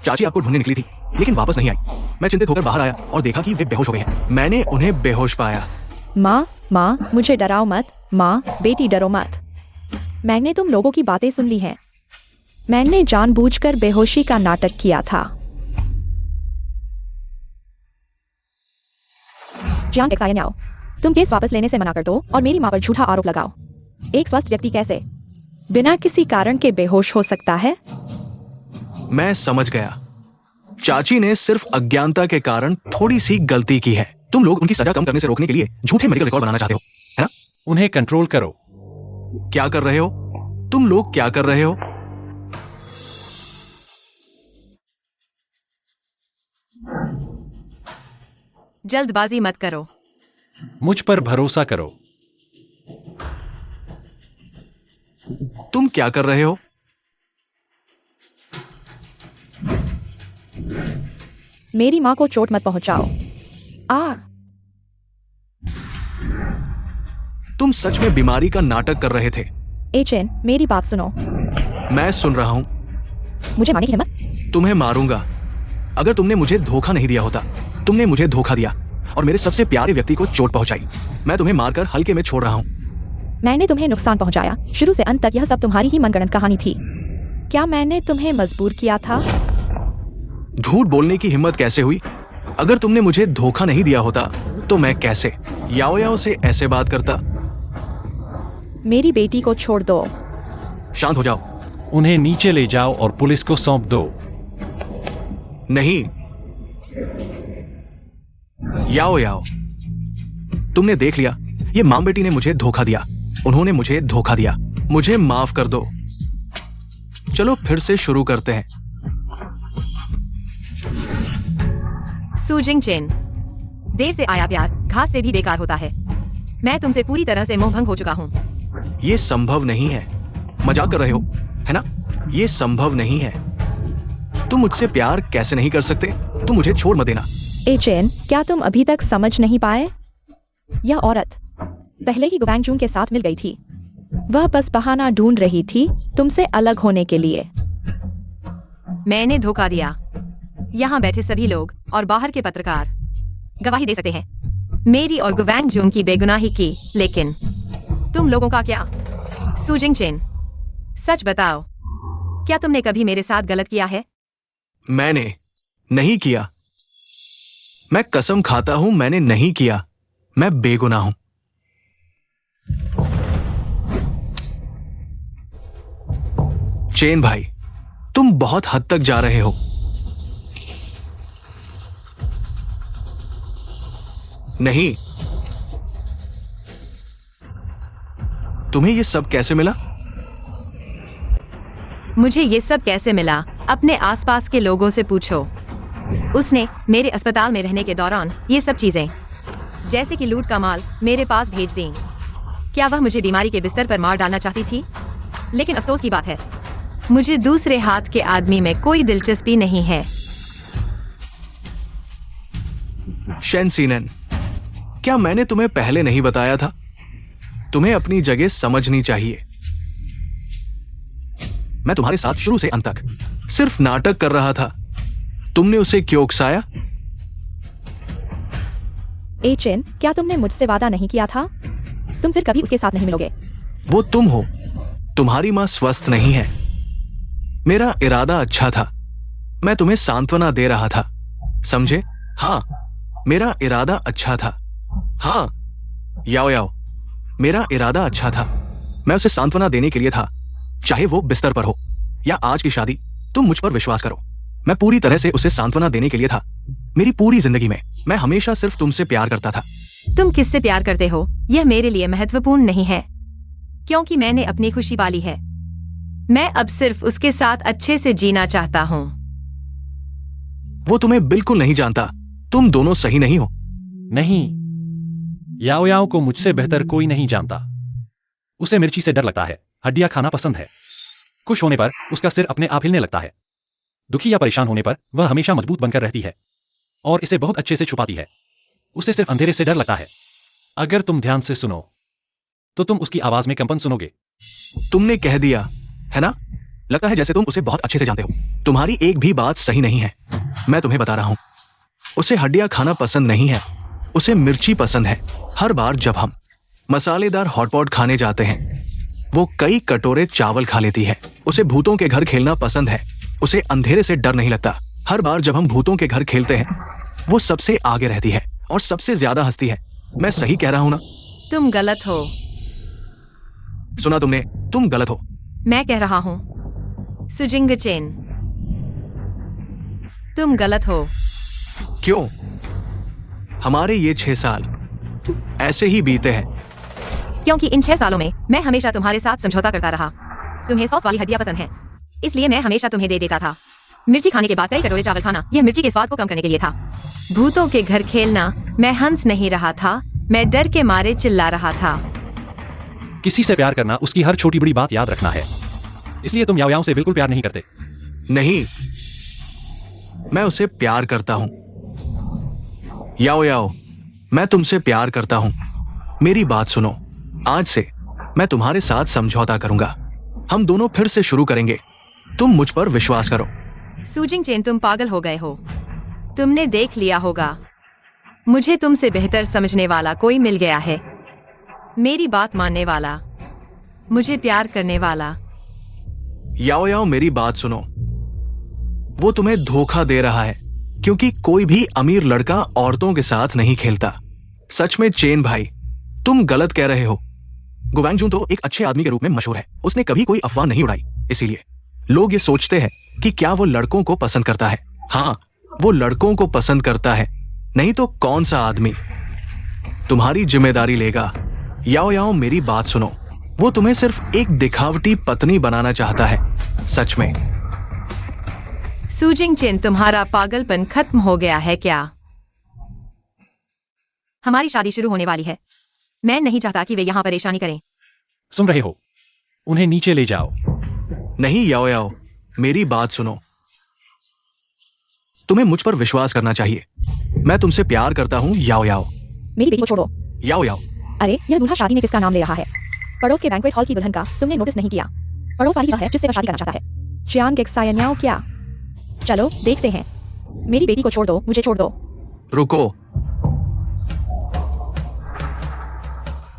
चाची आपको ढूंढने निकली थी लेकिन वापस नहीं आई। मैं चिंतित होकर बाहर आया और देखा कि वे बेहोश हो गए हैं। मैंने उन्हें बेहोश पाया। माँ, मुझे डराओ मत। माँ, बेटी डरो मत। मैंने तुम लोगों की बातें सुन ली हैं। मैंने जानबूझकर बेहोशी का नाटक किया था। जियांग एक्साइन्याओ, तुम केस वापस लेने से मना कर दो और मेरी माँ पर झूठा आरोप लगाओ। एक स्वस्थ व्यक्ति कैसे बिना किसी कारण के बेहोश हो सकता है? मैं समझ गया। चाची ने सिर्फ अज्ञानता के कारण थोड़ी सी गलती की है। तुम लोग उनकी सजा कम करने से रोकने के लिए झूठे मेडिकल रिकॉर्ड बनाना चाहते हो, है ना? उन्हें कंट्रोल करो। क्या कर रहे हो? तुम लोग क्या कर रहे हो? जल्दबाजी मत करो। मुझ पर भरोसा करो। तुम क्या कर रहे हो? मेरी माँ को चोट मत पहुंचाओ। तुम सच में बीमारी का नाटक कर रहे थे। एचेन, मेरी बात सुनो। मैं सुन रहा हूं। मुझे मारने की हिम्मत? तुम्हें मारूंगा। अगर तुमने मुझे धोखा नहीं दिया होता। तुमने मुझे धोखा दिया और मेरे सबसे प्यारे व्यक्ति को चोट पहुंचाई। मैं तुम्हें मारकर हल्के में छोड़ रहा हूं। मैंने तुम्हें नुकसान पहुंचाया। शुरू से अंत तक यह सब तुम्हारी ही मनगढ़ंत कहानी थी। क्या मैंने तुम्हें मजबूर किया था? झूठ बोलने की हिम्मत कैसे हुई? अगर तुमने मुझे धोखा नहीं दिया होता तो मैं कैसे याओ याओ से ऐसे बात करता? मेरी बेटी को छोड़ दो। शांत हो जाओ। उन्हें नीचे ले जाओ और पुलिस को सौंप दो। नहीं याओ याओ, तुमने देख लिया, ये मां बेटी ने मुझे धोखा दिया। उन्होंने मुझे धोखा दिया। मुझे माफ कर दो। चलो फिर से शुरू करते हैं। सूजिंग चेन, देर से आया प्यार घास से भी बेकार होता है। मैं तुमसे पूरी तरह से मोहभंग हो चुका हूँ। ये संभव नहीं है। मजाक कर रहे हो, है ना? ये संभव नहीं है। तुम मुझसे प्यार कैसे नहीं कर सकते? तुम मुझे छोड़ मत देना। ए चेन, क्या तुम अभी तक समझ नहीं पाए? यह औरत पहले ही गुवांग जून के साथ मिल गई थी। वह बस बहाना ढूंढ रही थी तुमसे अलग होने के लिए। मैंने धोखा दिया। यहाँ बैठे सभी लोग और बाहर के पत्रकार गवाही दे सकते हैं मेरी और गुवांग जून की बेगुनाही की। लेकिन तुम लोगों का क्या? सूजिंग चेन, सच बताओ, क्या तुमने कभी मेरे साथ गलत किया है? मैंने नहीं किया। मैं कसम खाता हूं, मैंने नहीं किया। मैं बेगुनाह हूं। चेन भाई, तुम बहुत हद तक जा रहे हो। नहीं, तुम्हें ये सब कैसे मिला? मुझे ये सब कैसे मिला? अपने आसपास के लोगों से पूछो। उसने मेरे अस्पताल में रहने के दौरान ये सब चीजें, जैसे कि लूट का माल, मेरे पास भेज दी। क्या वह मुझे बीमारी के बिस्तर पर मार डालना चाहती थी? लेकिन अफसोस की बात है, मुझे दूसरे हाथ के आदमी में कोई दिलचस्पी नहीं है। शेन सीनन, क्या मैंने तुम्हें पहले नहीं बताया था? तुम्हें अपनी जगह समझनी चाहिए। मैं तुम्हारे साथ शुरू से अंत तक सिर्फ नाटक कर रहा था। तुमने उसे क्यों उकसाया? ए चेन, क्या तुमने मुझसे वादा नहीं किया था? तुम फिर कभी उसके साथ नहीं मिलोगे। वो तुम हो। तुम्हारी मां स्वस्थ नहीं है। मेरा इरादा अच्छा था। मैं तुम्हें सांत्वना दे रहा था, समझे? हाँ, मेरा इरादा अच्छा था। हाँ याओ याओ, मेरा इरादा अच्छा था। मैं उसे सांत्वना देने के लिए था, चाहे वो बिस्तर पर हो या आज की शादी। तुम मुझ पर विश्वास करो, मैं पूरी तरह से उसे सांत्वना देने के लिए था। मेरी पूरी जिंदगी में मैं हमेशा सिर्फ तुमसे प्यार करता था। तुम किससे प्यार करते हो यह मेरे लिए महत्वपूर्ण नहीं है, क्योंकि मैंने अपनी खुशी पाली है। मैं अब सिर्फ उसके साथ अच्छे से जीना चाहता हूँ। वो तुम्हें बिल्कुल नहीं जानता। तुम दोनों सही नहीं हो। नहीं, याओ याओ को मुझसे बेहतर कोई नहीं जानता। उसे मिर्ची से डर लगता है, हड्डियां खाना पसंद है। खुश होने पर उसका सिर अपने आप हिलने लगता है। दुखी या परेशान होने पर वह हमेशा मजबूत बनकर रहती है और इसे बहुत अच्छे से छुपाती है। उसे सिर्फ अंधेरे से डर लगता है। अगर तुम ध्यान से सुनो तो तुम उसकी आवाज में कंपन सुनोगे। तुमने कह दिया है ना? लगता है जैसे तुम उसे बहुत अच्छे से जानते हो। तुम्हारी एक भी बात सही नहीं है। मैं तुम्हें बता रहा हूं, उसे हड्डियां खाना पसंद नहीं है। उसे मिर्ची पसंद है। हर बार जब हम मसालेदार हॉटपॉट खाने जाते हैं, वो कई कटोरे चावल खा लेती है। उसे भूतों के घर खेलना पसंद है। उसे अंधेरे से डर नहीं लगता। हर बार जब हम भूतों के घर खेलते हैं, वो सबसे आगे रहती है और सबसे ज्यादा हंसती है। मैं सही कह रहा हूं ना? तुम गलत हो। सुना तुमने? तुम गलत हो। मैं कह रहा हूँ, सुजिंग चेन, तुम गलत हो। क्यों? हमारे ये 6 साल ऐसे ही बीते हैं। क्योंकि इन 6 सालों में मैं हमेशा तुम्हारे साथ समझौता करता रहा। तुम्हें सॉस वाली हड्डियां पसंद हैं, इसलिए मैं हमेशा तुम्हें दे देता था। मिर्ची खाने के बाद कई कटोरे चावल खाना, यह मिर्ची के स्वाद को कम करने के लिए था। भूतों के घर खेलना, मैं हंस नहीं रहा था, मैं डर के मारे चिल्ला रहा था। किसी से प्यार करना उसकी हर छोटी बड़ी बात याद रखना है। इसलिए तुम याओ याओ से बिल्कुल प्यार नहीं करते। नहीं, मैं उसे प्यार करता हूं। याओ याओ, मैं तुमसे प्यार करता हूं। मेरी बात सुनो। आज से मैं तुम्हारे साथ समझौता करूंगा। हम दोनों फिर से शुरू करेंगे। तुम मुझ पर विश्वास करो। सूजिंग चेन, तुम पागल हो गए हो। तुमने देख लिया होगा, मुझे तुमसे बेहतर समझने वाला कोई मिल गया है। मेरी बात मानने वाला, मुझे प्यार करने वाला। याओ याओ, मेरी बात सुनो। वो तुम्हें धोखा दे रहा है। क्योंकि कोई भी अमीर लड़का औरतों के साथ नहीं खेलता। सच में चेन भाई, तुम गलत कह रहे हो। गुवैंग तो एक अच्छे आदमी के रूप में मशहूर है। उसने कभी कोई अफवाह नहीं उड़ाई। इसीलिए लोग ये सोचते हैं कि क्या वो लड़कों को पसंद करता है। हाँ, वो लड़कों को पसंद करता है, नहीं तो कौन सा आदमी तुम्हारी जिम्मेदारी लेगा। याओ याओ, मेरी बात सुनो। वो तुम्हें सिर्फ एक दिखावटी पत्नी बनाना चाहता है। सच में। सूजिंग चिन, तुम्हारा पागलपन खत्म हो गया है क्या? हमारी शादी शुरू होने वाली है। मैं नहीं चाहता कि वे यहाँ परेशानी करें। सुन रहे हो? उन्हें नीचे ले जाओ। नहीं याओ याओ, मेरी बात सुनो। तुम्हें मुझ पर विश्वास करना चाहिए। मैं तुमसे प्यार करता हूँ याओ याओ। मेरी बेटी को छोड़ो। याओ याओ, अरे, यह दूल्हा शादी में किसका नाम ले रहा है? पड़ोस के बैंक्वेट हॉल की दुल्हन का तुमने नोटिस नहीं किया? पड़ोस वाली वह है जिससे वह शादी करना चाहता है। चियांग एक्सायन्याओ क्या? चलो देखते हैं। मेरी बेटी को छोड़ दो, मुझे छोड़ दो। रुको।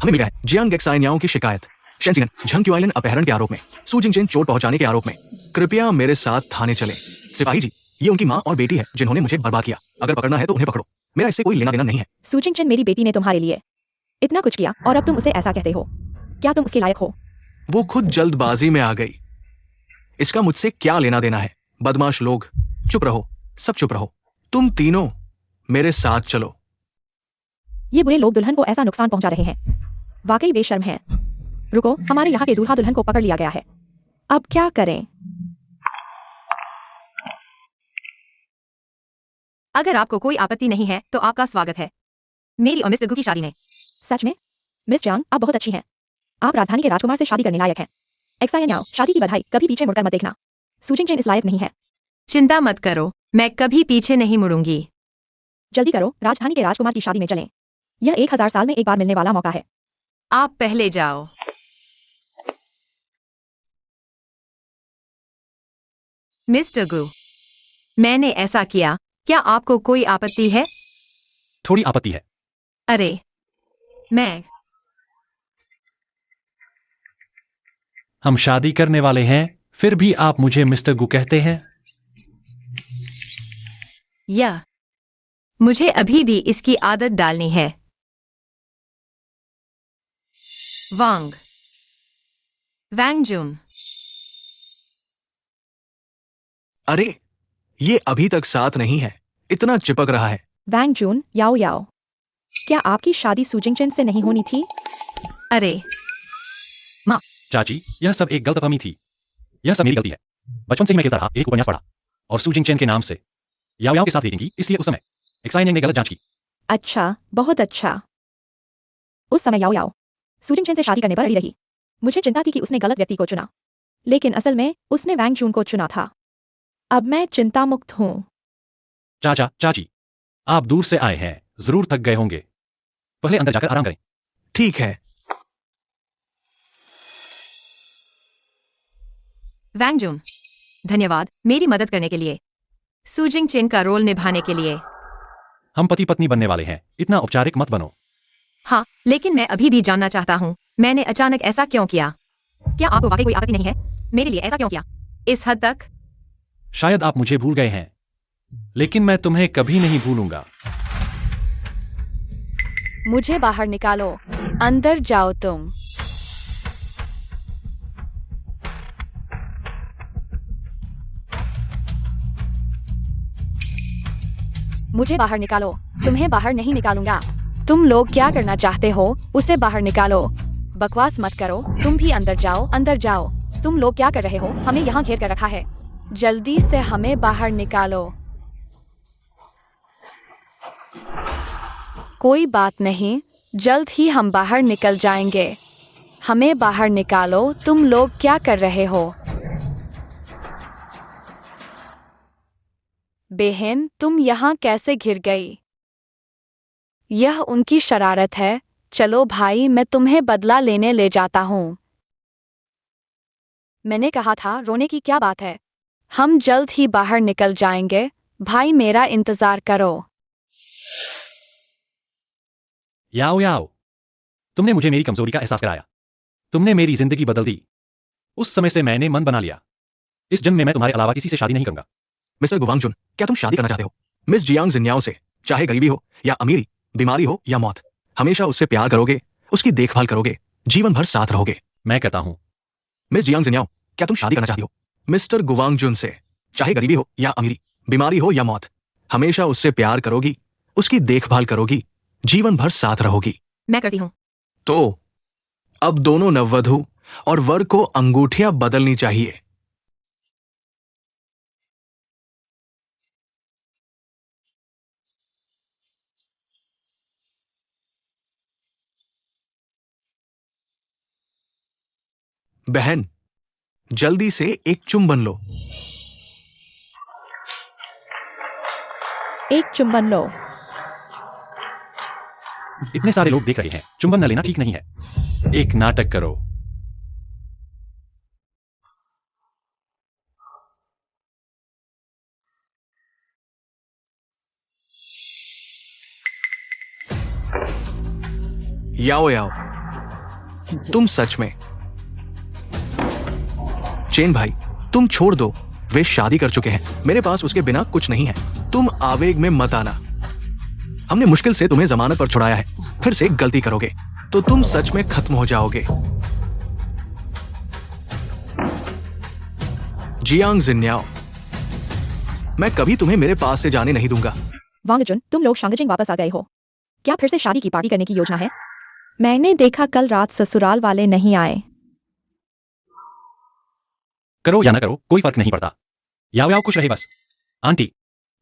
हमें मिला है जियांग गेक्साइन्याओ की शिकायत शेंजिंगन झंग आइलैंड अपहरण के आरोप में, सूजिंग चिन चोट पहुंचाने के आरोप में। कृपया मेरे साथ थाने चले। सिपाही जी, ये उनकी माँ और बेटी है जिन्होंने मुझे बर्बाद किया। अगर पकड़ना है तो उन्हें पकड़ो। मेरा इससे कोई लेना देना नहीं है। सूजिंग चिन, मेरी बेटी ने तुम्हारे लिए इतना कुछ किया और अब तुम उसे ऐसा कहते हो? क्या तुम उसके लायक हो? वो खुद जल्दबाजी में आ गई। इसका मुझसे क्या लेना देना है? बदमाश लोग, चुप रहो, सब चुप रहो। तुम तीनों मेरे साथ चलो। ये बुरे लोग दुल्हन को ऐसा नुकसान पहुंचा रहे हैं। वाकई बेशर्म हैं। रुको, हमारे यहाँ के दूल्हा दुल्हन को पकड़ लिया गया है। अब क्या करें? अगर आपको कोई आपत्ति नहीं है तो आपका स्वागत है मेरी और मिस डुगू की शादी में। सच में? मिस जांग, आप बहुत अच्छी हैं। आप राजधानी के राजकुमार से शादी करने लायक हैं। एक्सायन्याओ, शादी की बधाई। कभी पीछे मुड़कर मत देखना। सूजिंग चिन इस लायक नहीं है। चिंता मत करो, मैं कभी पीछे नहीं मुड़ूंगी। जल्दी करो, राजधानी के राजकुमार की शादी में चलें। यह 1000 साल में एक बार मिलने वाला मौका है। आप पहले जाओ। मिस्टर गु, मैंने ऐसा किया, क्या आपको कोई आपत्ति है? थोड़ी आपत्ति है। अरे, मैं हम शादी करने वाले हैं, फिर भी आप मुझे मिस्टर गु कहते हैं? या मुझे अभी भी इसकी आदत डालनी है। वांग वैंगजुन। अरे, ये अभी तक साथ नहीं है, इतना चिपक रहा है। वैंग जून, याओ याओ, क्या आपकी शादी सूजिंग चिन से नहीं होनी थी? अरे चाची, यह सब एक गलतफहमी थी। यह सब मेरी गलती है। बचपन से ही मैं कहता रहा, एक उपन्यास पढ़ा और सूजिंग चेन के नाम से याओ याओ के साथ डेटिंग की, इसलिए उस समय एक्साइनिंग ने गलत जांच की। अच्छा, बहुत अच्छा। उस समय याओ याओ सूजिंग चिन से शादी करने पर अड़ी रही। मुझे चिंता थी कि उसने गलत व्यक्ति को चुना, लेकिन असल में उसने वैंग जून को चुना था। अब मैं चिंता मुक्त हूँ। चाचा, चाची, आप दूर से आए हैं, जरूर थक गए होंगे। पहले अंदर जाकर आराम करें। ठीक है। वैंगजुन, धन्यवाद मेरी मदद करने के लिए, सूजिंग चिन का रोल निभाने के लिए। हम पति पत्नी बनने वाले हैं, इतना औपचारिक मत बनो। हाँ, लेकिन मैं अभी भी जानना चाहता हूँ, मैंने अचानक ऐसा क्यों किया? क्या आपको वाकई कोई आपत्ति नहीं है? मेरे लिए ऐसा क्यों किया? इस हद तक? शायद आप मुझे भूल गए हैं, लेकिन मैं तुम्हें कभी नहीं भूलूंगा। मुझे बाहर निकालो, अंदर जाओ तुम। मुझे बाहर निकालो, तुम्हें बाहर नहीं निकालूंगा। तुम लोग क्या करना चाहते हो, उसे बाहर निकालो। बकवास मत करो, तुम भी अंदर जाओ, अंदर जाओ। तुम लोग क्या कर रहे हो? हमें यहाँ घेर कर रखा है। जल्दी से हमें बाहर निकालो। कोई बात नहीं, जल्द ही हम बाहर निकल जाएंगे। हमें बाहर निकालो, तुम लोग क्या कर रहे हो? बहन, तुम यहाँ कैसे घिर गई? यह उनकी शरारत है। चलो भाई, मैं तुम्हें बदला लेने ले जाता हूँ। मैंने कहा था, रोने की क्या बात है? हम जल्द ही बाहर निकल जाएंगे। भाई, मेरा इंतजार करो। याओ याओ, तुमने मुझे मेरी कमजोरी का एहसास कराया। तुमने मेरी जिंदगी बदल दी। उस समय से मैंने मन बना लिया, इस जन्म में मैं तुम्हारे अलावा किसी से शादी नहीं करूंगा। मिस्टर गुवांगजुन, क्या तुम शादी करना चाहते हो? मिस जियांग जिन्याओ से चाहे गरीबी हो या अमीरी, बीमारी हो या मौत, हमेशा उससे प्यार करोगे, उसकी देखभाल करोगे, जीवन भर साथ रहोगे। मैं कहता हूँ मिस जियांग जिन्याओ, क्या तुम शादी करना चाहती हो? मिस्टर गुवांग जुन से चाहे गरीबी हो या अमीरी, बीमारी हो या मौत, हमेशा उससे प्यार करोगी, उसकी देखभाल करोगी, जीवन भर साथ रहोगी। मैं करती हूँ। तो अब दोनों नववधु और वर को अंगूठियां बदलनी चाहिए। बहन, जल्दी से एक चुंबन लो। एक चुंबन लो। इतने सारे लोग देख रहे हैं, चुंबन न लेना ठीक नहीं है। एक नाटक करो। याओ याओ, तुम सच में। चेन भाई, तुम छोड़ दो, वे शादी कर चुके हैं, मेरे पास उसके बिना कुछ नहीं है। तुम आवेग में मत आना। हमने मुश्किल से तुम्हें जमानत पर छुड़ाया है, फिर से गलती करोगे तो तुम सच में खत्म हो जाओगे। जियांग जिन्याओ, मैं कभी तुम्हें मेरे पास से जाने नहीं दूंगा। वांग जुन, तुम लोग शांगजिंग वापस आ गए हो। क्या फिर से शादी की पार्टी करने की योजना है? मैंने देखा कल रात ससुराल वाले नहीं आए। करो या ना करो, कोई फर्क नहीं पड़ता। याओ याओ खुश रहे बस। आंटी,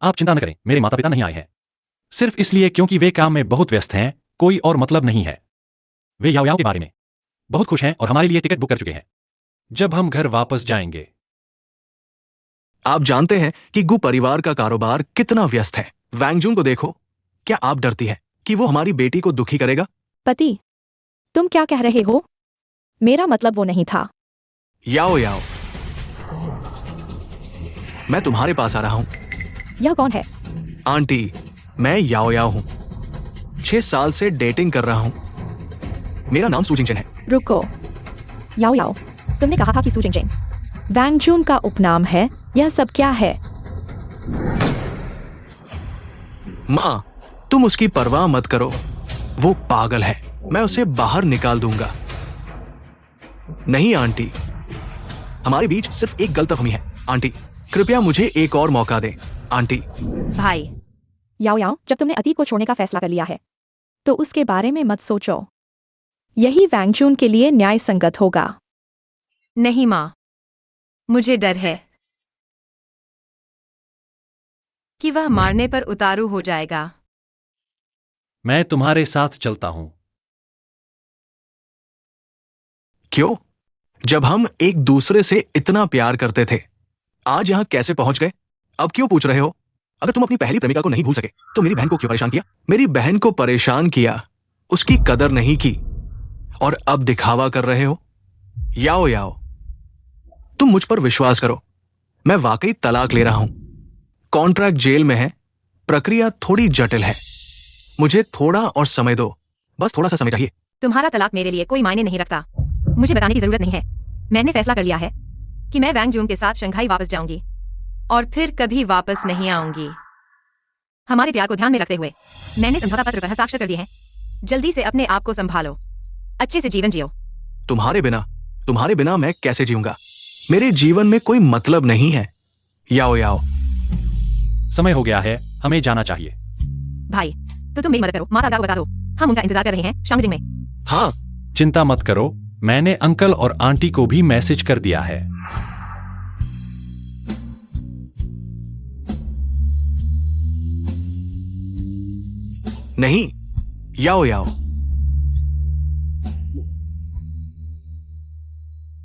आप चिंता न करें, मेरे माता पिता नहीं आए हैं, सिर्फ इसलिए क्योंकि वे काम में बहुत व्यस्त हैं, कोई और मतलब नहीं है। वे याओ याओ के बारे में बहुत खुश हैं और हमारे लिए टिकट बुक कर चुके हैं जब हम घर वापस जाएंगे। आप जानते हैं कि गु परिवार का कारोबार कितना व्यस्त है। वैंगजून को देखो, क्या आप डरती है कि वो हमारी बेटी को दुखी करेगा? पति, तुम क्या कह रहे हो? मेरा मतलब वो नहीं था। याओ याओ, मैं तुम्हारे पास आ रहा हूं। यह कौन है? आंटी, मैं याओ याओ हूं। 6 साल से डेटिंग कर रहा हूं। मेरा नाम सू जिंगजिन है। रुको, याओ याओ, तुमने कहा था कि सू जिंगजिंग वैंगजून का उपनाम है। यह सब क्या है? मां, तुम उसकी परवाह मत करो, वो पागल है। मैं उसे बाहर निकाल दूंगा। नहीं आंटी, हमारे बीच सिर्फ एक गलतफहमी है। आंटी, कृपया मुझे एक और मौका दें। आंटी। भाई, याओ याओ, जब तुमने अतीत को छोड़ने का फैसला कर लिया है तो उसके बारे में मत सोचो। यही वैंगजून के लिए न्याय संगत होगा। नहीं माँ, मुझे डर है कि वह मारने पर उतारू हो जाएगा। मैं तुम्हारे साथ चलता हूं। क्यों? जब हम एक दूसरे से इतना प्यार करते थे, आज यहां कैसे पहुंच गए? अब क्यों पूछ रहे हो? अगर तुम अपनी पहली प्रेमिका को नहीं भूल सके तो मेरी बहन को क्यों परेशान किया? मेरी बहन को परेशान किया, उसकी कदर नहीं की, और अब दिखावा कर रहे हो? याओ याओ, तुम मुझ पर विश्वास करो, मैं वाकई तलाक ले रहा हूं। कॉन्ट्रैक्ट जेल में है, प्रक्रिया थोड़ी जटिल है, मुझे थोड़ा और समय दो, बस थोड़ा सा समय चाहिए। तुम्हारा तलाक मेरे लिए कोई मायने नहीं रखता, मुझे बताने की जरूरत नहीं है। मैंने फैसला कर लिया है कि मैं वैंगजून के साथ शंघाई वापस जाऊंगी और फिर कभी वापस नहीं आऊंगी। हमारे प्यार को ध्यान में रखते हुए मैंने समझौता पत्र पर हस्ताक्षर कर दिए हैं। जल्दी से अपने आप को संभालो, अच्छे से जीवन जियो। तुम्हारे बिना मैं कैसे जीऊंगा? मेरे जीवन में कोई मतलब नहीं है। याओ याओ, समय हो गया है, हमें जाना चाहिए। भाई, तो तुम मेरी मदद करो, माता पिता को बता दो, हम उनका इंतजार कर रहे हैं शांगजिंग में। हाँ, चिंता मत करो, मैंने अंकल और आंटी को भी मैसेज कर दिया है। नहीं, याओ याओ,